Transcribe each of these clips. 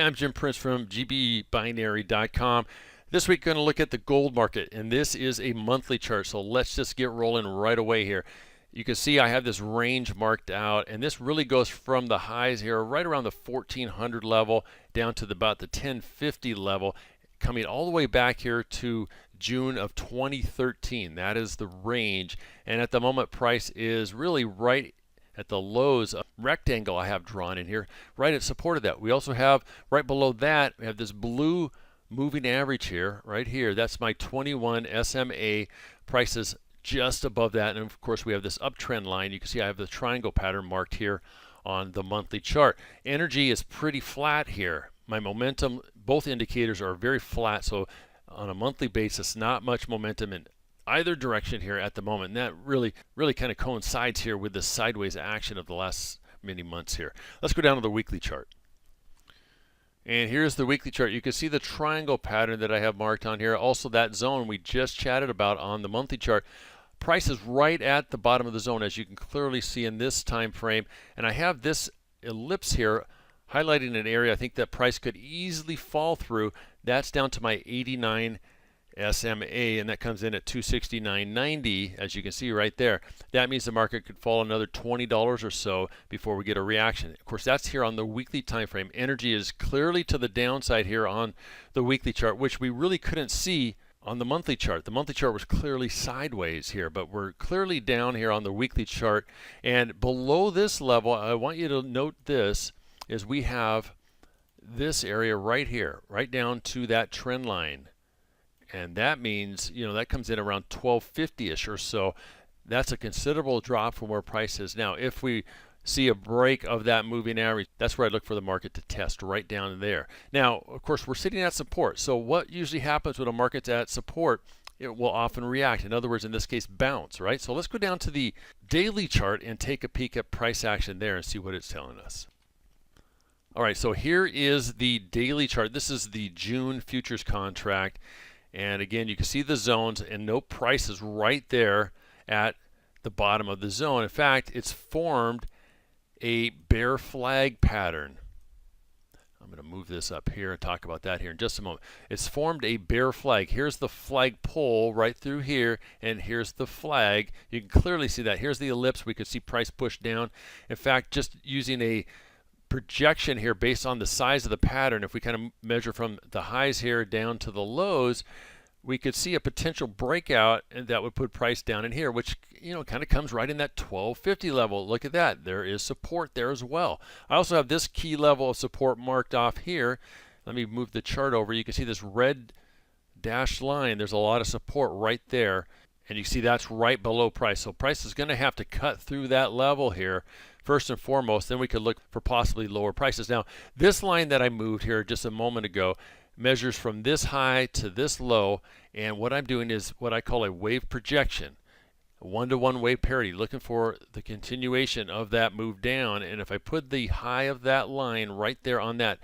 I'm Jim Prince from gbinary.com. This week, going to look at the gold market, and this is a monthly chart. So let's just get rolling right away here. You can see I have this range marked out, and this really goes from the highs here right around the 1400 level down to about the 1050 level, coming all the way back here to June of 2013. That is the range, and at the moment price is really right at the lows rectangle I have drawn in here, right at support of that. We also have right below that, we have this blue moving average here, right here. That's my 21 SMA prices just above that. And of course we have this uptrend line. You can see I have the triangle pattern marked here on the monthly chart. Energy is pretty flat here. My momentum, both indicators are very flat. So on a monthly basis, not much momentum in either direction here at the moment, and that really kind of coincides here with the sideways action of the last many months here. Let's go down to the weekly chart. And here's the weekly chart. You can see the triangle pattern that I have marked on here. Also that zone we just chatted about on the monthly chart. Price is right at the bottom of the zone, as you can clearly see in this time frame. And I have this ellipse here highlighting an area I think that price could easily fall through. That's down to my 89 SMA, and that comes in at 269.90, as you can see right there. That means the market could fall another $20 or so before we get a reaction. Of course, that's here on the weekly time frame. Energy is clearly to the downside here on the weekly chart, which we really couldn't see on the monthly chart. The monthly chart was clearly sideways here, but we're clearly down here on the weekly chart. And below this level, I want you to note this, is we have this area right here, right down to that trend line. And that means, you know, that comes in around 1250-ish or so. That's a considerable drop from where price is now. If we see a break of that moving average, that's where I look for the market to test, right down there. Now, of course, we're sitting at support. So what usually happens when a market's at support? It will often react. In other words, in this case, bounce, right? So let's go down to the daily chart and take a peek at price action there and see what it's telling us. All right, so here is the daily chart. This is the June futures contract. And again, you can see the zones, and no price is right there at the bottom of the zone. In fact, it's formed a bear flag pattern. I'm going to move this up here and talk about that here in just a moment. It's formed a bear flag. Here's the flag pole right through here, and here's the flag. You can clearly see that. Here's the ellipse. We could see price push down. In fact, just using a projection here based on the size of the pattern, if we kind of measure from the highs here down to the lows, we could see a potential breakout, and that would put price down in here, which, you know, kind of comes right in that 1250 level. Look at that. There is support there as well. I also have this key level of support marked off here. Let me move the chart over. You can see this red dashed line. There's a lot of support right there, and you see that's right below price. So price is going to have to cut through that level here first and foremost. Then we could look for possibly lower prices. Now, this line that I moved here just a moment ago measures from this high to this low, and what I'm doing is what I call a wave projection, a one-to-one wave parity, looking for the continuation of that move down. And if I put the high of that line right there on that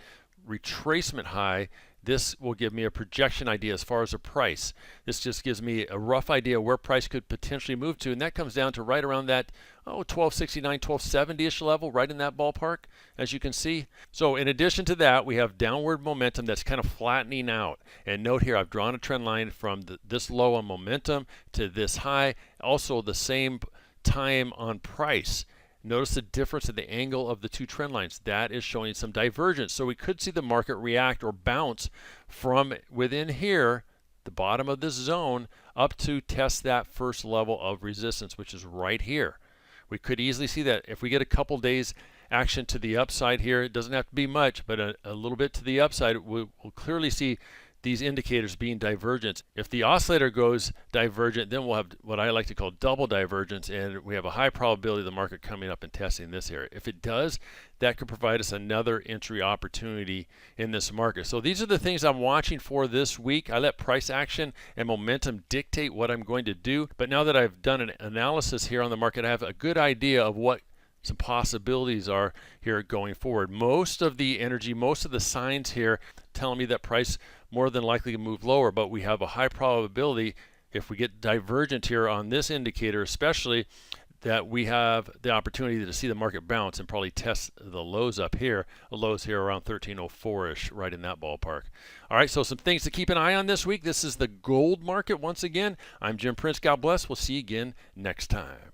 retracement high, this will give me a projection idea as far as the price. This just gives me a rough idea where price could potentially move to, and that comes down to right around that 1269, 1270-ish level, right in that ballpark, as you can see. So in addition to that, we have downward momentum that's kind of flattening out. And note here, I've drawn a trend line from this low on momentum to this high, also the same time on price. Notice the difference in the angle of the two trend lines. That is showing some divergence. So we could see the market react or bounce from within here, the bottom of this zone, up to test that first level of resistance, which is right here. We could easily see that if we get a couple days action to the upside here, it doesn't have to be much, but a little bit to the upside, we'll clearly see these indicators being divergent. If the oscillator goes divergent, then we'll have what I like to call double divergence, and we have a high probability of the market coming up and testing this area. If it does, that could provide us another entry opportunity in this market. So these are the things I'm watching for this week. I let price action and momentum dictate what I'm going to do, but now that I've done an analysis here on the market, I have a good idea of what some possibilities are here going forward. Most of the energy, most of the signs here telling me that price more than likely to move lower, but we have a high probability if we get divergent here on this indicator especially, that we have the opportunity to see the market bounce and probably test the lows up here. The lows here around 1304-ish, right in that ballpark. All right, so some things to keep an eye on this week. This is the gold market once again. I'm Jim Prince. God bless. We'll see you again next time.